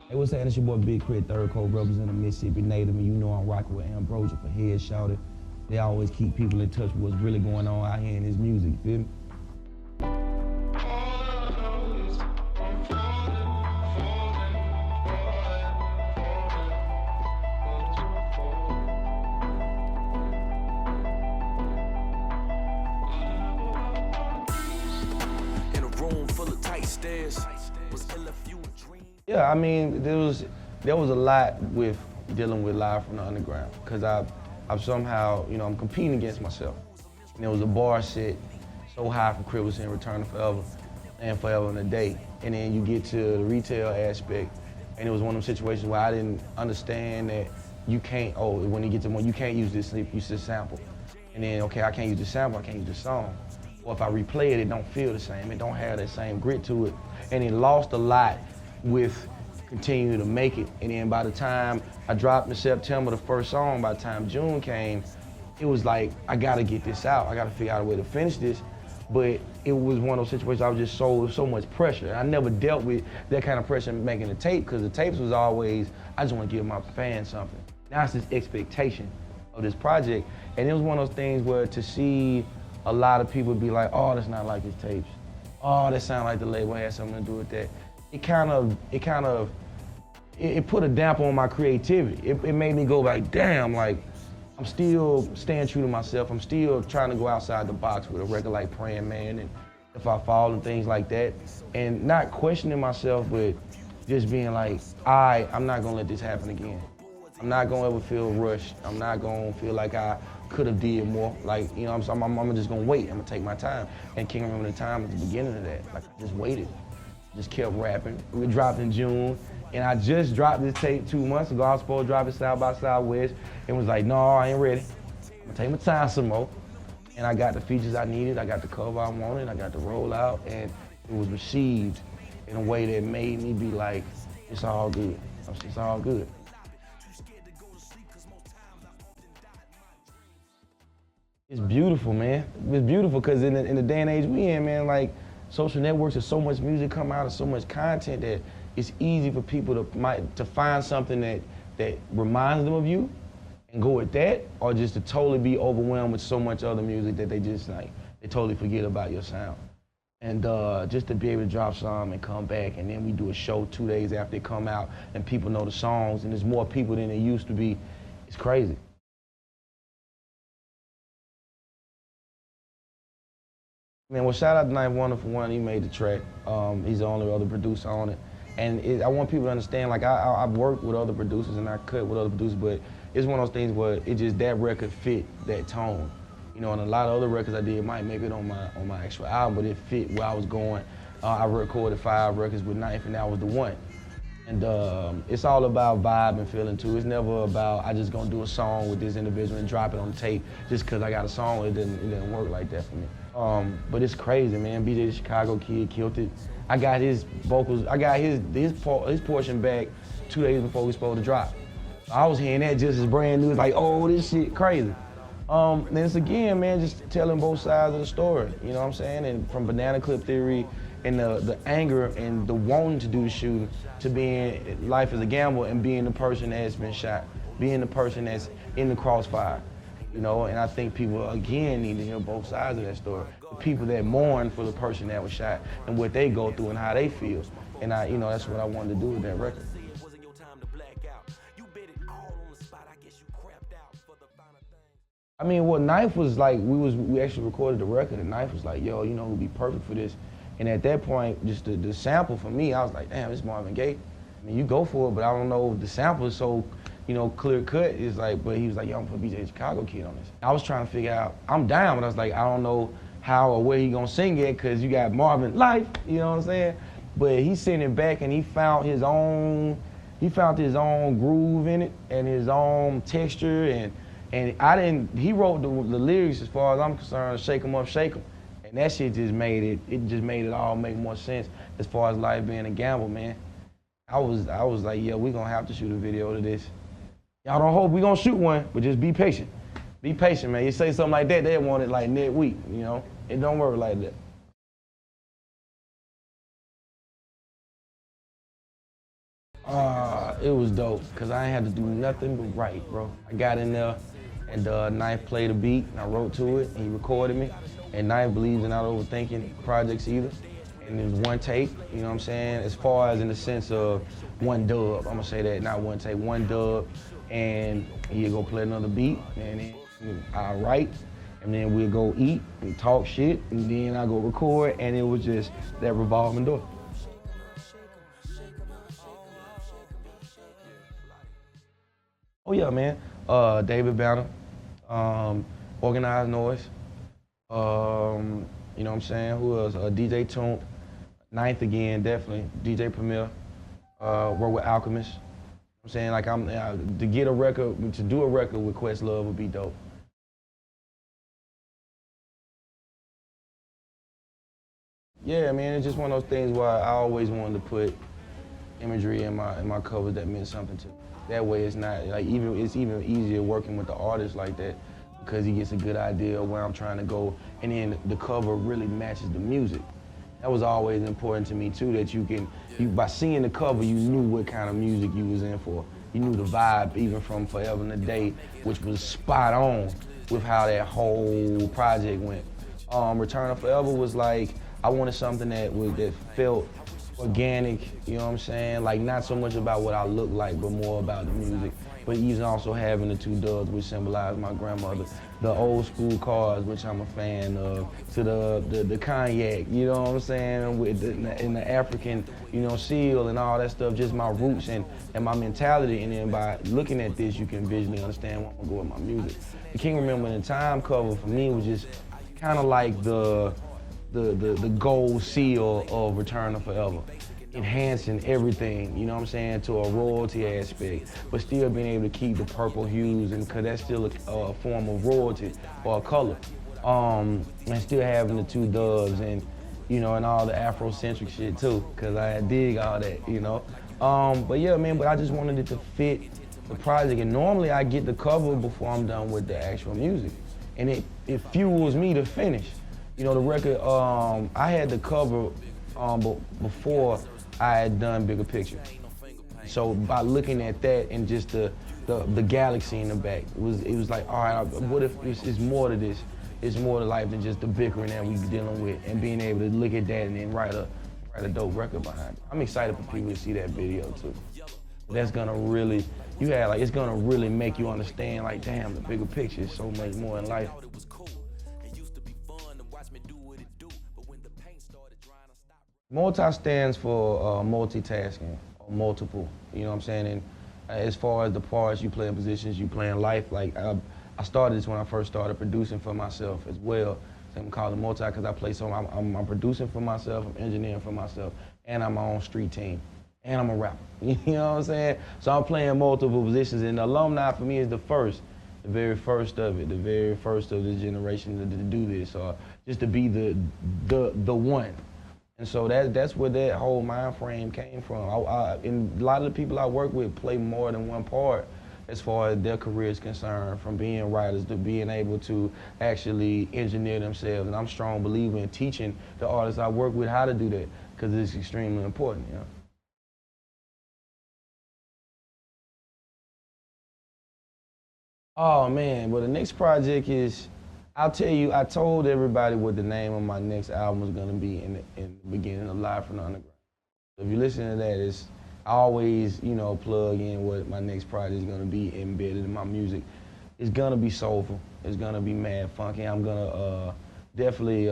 Hey, what's happening? It's your boy Big K.R.I.T, third coast representing Mississippi native, and you know I'm rocking with Ambrosia for Head Shouted. They always keep people in touch with what's really going on out here in this music, you feel me? In a room full of tight stairs, was ill a few dreams. Yeah, I mean, there was a lot with dealing with Live from the Underground, because I've somehow, I'm competing against myself. And there was a bar set so high from KRIT was in Return to Forever and Forever in a Day. And then you get to the retail aspect, and it was one of them situations where I didn't understand that you can't, when you get to one, you can't use this sample. And then, okay, I can't use the sample, I can't use the song. Or if I replay it, it don't feel the same. It don't have that same grit to it. And it lost a lot with continuing to make it. And then by the time I dropped in September the first song, by the time June came, it was like, I gotta get this out. I gotta figure out a way to finish this. But it was one of those situations I was just so much pressure. I never dealt with that kind of pressure making a tape, because the tapes was always, I just want to give my fans something. Now it's this expectation of this project. And it was one of those things where to see a lot of people be like, oh, that's not like his tapes. Oh, that sound like the label had something to do with that. It put a damper on my creativity. It made me go like, damn, like, I'm still staying true to myself. I'm still trying to go outside the box with a record like Praying Man and If I Fall and things like that. And not questioning myself, but just being like, I'm not gonna let this happen again. I'm not gonna ever feel rushed. I'm not gonna feel like I could have did more. Like, I'm just gonna wait. I'm gonna take my time. And can't remember the time at the beginning of that. Like, I just waited. Just kept rapping. We dropped in June, and I just dropped this tape 2 months ago. I was supposed to drop it South by Southwest, and was like, no, I ain't ready. I'm gonna take my time some more. And I got the features I needed, I got the cover I wanted, I got the rollout, and it was received in a way that made me be like, it's all good. It's all good. It's beautiful, man. It's beautiful, because in the day and age we in, man, like, social networks, there's so much music come out and so much content that it's easy for people to find something that reminds them of you and go with that, or just to totally be overwhelmed with so much other music that they just like, they totally forget about your sound. And just to be able to drop some and come back, and then we do a show 2 days after they come out and people know the songs, and there's more people than there used to be, it's crazy. Man, well, shout out to Knife Wonder for one. He made the track. He's the only other producer on it. And I want people to understand, like, I've worked with other producers and I cut with other producers, but it's one of those things where it just, that record fit that tone. And a lot of other records I did might make it on my actual album, but it fit where I was going. I recorded 5 records with Knife, and that was the one. And it's all about vibe and feeling too. It's never about, I just gonna do a song with this individual and drop it on tape just cause I got a song. It didn't work like that for me. But it's crazy, man. BJ the Chicago Kid killed it. I got his vocals, I got his portion back 2 days before we were supposed to drop. I was hearing that just as brand new. It's like, oh, this shit crazy. And it's again, man, just telling both sides of the story. You know what I'm saying? And from Banana Clip Theory and the anger and the wanting to do the shooting to being life is a gamble and being the person that's been shot, being the person that's in the crossfire. And I think people, again, need to hear both sides of that story. The people that mourn for the person that was shot and what they go through and how they feel. And that's what I wanted to do with that record. I mean, what Knife was like, we actually recorded the record, and Knife was like, yo, who'd be perfect for this? And at that point, just the sample for me, I was like, damn, it's Marvin Gaye. I mean, you go for it, but I don't know if the sample is so, clear cut. It's like, but he was like, yo, I'm gonna put BJ the Chicago Kid on this. I was trying to figure out, I'm down, but I was like, I don't know how or where he gonna sing it, cause you got Marvin Life, you know what I'm saying? But he sent it back and he found his own groove in it and his own texture, and he wrote the lyrics, as far as I'm concerned, shake 'em up, shake 'em. And that shit just made it all make more sense as far as life being a gamble, man. I was like, yeah, we gonna have to shoot a video to this. Y'all don't hope we gonna shoot one, but just be patient. Be patient, man. You say something like that, they want it like next week, It don't work like that. It was dope, cause I ain't had to do nothing but write, bro. I got in there, and Knife played a beat, and I wrote to it, and he recorded me. And Knife believes in not overthinking projects either. And it was one take, you know what I'm saying? As far as in the sense of one dub, I'm gonna say that, not one take, one dub, and he'll go play another beat, and then I write, and then we'll go eat and talk shit, and then I go record, and it was just that revolving door. Oh yeah, man. David Banner, Organized Noise. You know what I'm saying? Who else? DJ Toomp, Ninth again, definitely. DJ Premier. Work with Alchemist. I'm saying, like, to get a record, to do a record with Questlove would be dope. Yeah, man, it's just one of those things where I always wanted to put imagery in my covers that meant something to me. That way it's not, like, it's even easier working with the artist like that, because he gets a good idea of where I'm trying to go, and then the cover really matches the music. That was always important to me too, that by seeing the cover, you knew what kind of music you was in for. You knew the vibe, even from Forever and a Day, which was spot on with how that whole project went. Return of Forever was like, I wanted something that felt organic, you know what I'm saying? Like, not so much about what I look like, but more about the music. But even also having the two dubs, which symbolize my grandmother, the old school cars, which I'm a fan of, to the cognac, you know what I'm saying? With in the African, you know, seal and all that stuff, just my roots and my mentality. And then by looking at this, you can visually understand where I'm gonna go with my music. The King Remember in Time cover for me was just kind of like the gold seal of Return of Forever, enhancing everything, you know what I'm saying, to a royalty aspect, but still being able to keep the purple hues, and cause that's still a form of royalty or a color, and still having the two doves and, you know, and all the Afrocentric shit too, cause I dig all that, you know. But yeah, man, but I just wanted it to fit the project, and normally I get the cover before I'm done with the actual music, and it fuels me to finish. You know, the record, I had the cover before I had done Bigger Picture. So by looking at that and just the galaxy in the back, it was like, all right, what if it's more to this? It's more to life than just the bickering that we dealing with, and being able to look at that and then write a dope record behind it. I'm excited for people to see that video too. That's gonna really, it's gonna really make you understand, like, damn, the bigger picture is so much more in life. Multi stands for multitasking, or multiple, you know what I'm saying? And as far as the parts you play in positions, you play in life, like I started this when I first started producing for myself as well. So I'm calling it multi because I play, so I'm producing for myself, I'm engineering for myself, and I'm my own street team, and I'm a rapper, you know what I'm saying? So I'm playing multiple positions, and the alumni for me is the very first of it, the very first of this generation to do this, or just to be the one. And so that's where that whole mind frame came from. And a lot of the people I work with play more than one part as far as their career is concerned, from being writers to being able to actually engineer themselves. And I'm a strong believer in teaching the artists I work with how to do that, because it's extremely important, you know? Oh man, well, the next project is, I'll tell you, I told everybody what the name of my next album was gonna be in the beginning of Live from the Underground. So if you listen to that, I always, you know, plug in what my next project is gonna be embedded in my music. It's gonna be soulful, it's gonna be mad funky. I'm gonna definitely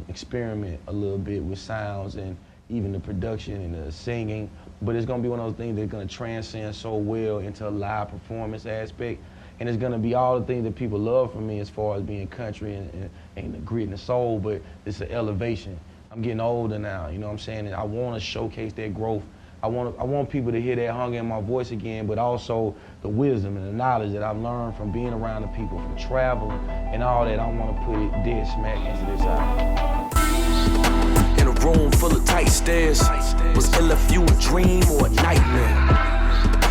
experiment a little bit with sounds and even the production and the singing, but it's gonna be one of those things that's gonna transcend so well into a live performance aspect. And it's gonna be all the things that people love from me as far as being country and the grit and the soul, but it's an elevation. I'm getting older now, you know what I'm saying? And I wanna showcase that growth. I want people to hear that hunger in my voice again, but also the wisdom and the knowledge that I've learned from being around the people, from traveling and all that. I wanna put it dead smack into this album. In a room full of tight stairs, was ill if you a dream or a nightmare.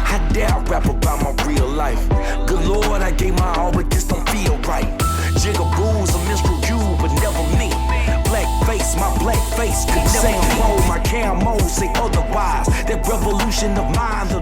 How dare I rap about my real life? Good Lord, I gave my all, but this don't feel right. Jigaboos, a minstrel you, but never me. Black face, my black face could never say I'm wrong. My camo say otherwise. That revolution of mine, the